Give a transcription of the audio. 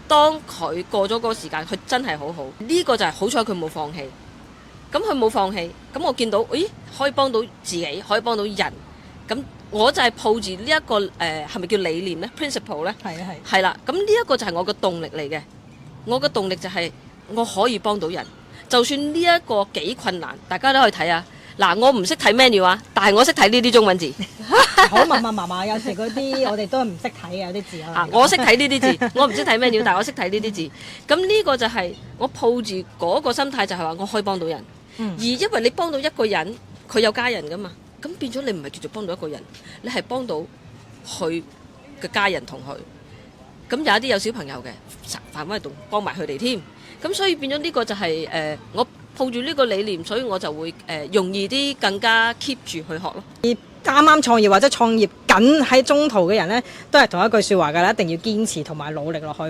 當佢過咗嗰個時間，佢真係好好，呢個就係好彩佢冇放棄。咁佢冇放棄，咁我見到，咦，可以幫到自己，可以幫到人，咁我就係抱住呢一個係咪叫理念呢 principle 呢？係啦，咁呢一個就係我嘅動力嚟嘅。我嘅動力就係我可以幫到人，就算呢一個幾困難，大家都可以睇啊。嗱，我唔識睇 menu 啊，但係我識睇呢啲中文字。好密密麻麻，有時嗰啲我哋都唔識睇嘅，有啲字啊。我識睇呢啲字，我唔識睇 menu，但係我識睇呢啲字。咁呢個就係我抱住嗰個心態，就係話我可以幫到人。而因為你幫到一個人，佢有家人噶嘛，咁變咗你唔係叫做幫到一個人，你係幫到佢嘅家人同佢。咁有一啲有小朋友嘅，範圍度幫埋佢哋添。咁所以變咗呢個就係我抱住呢個理念，所以我就會容易啲，更加 keep 住去學咯。啱啱創業或者創業緊喺中途嘅人呢，都係同一句説話㗎啦，一定要堅持同埋努力落去。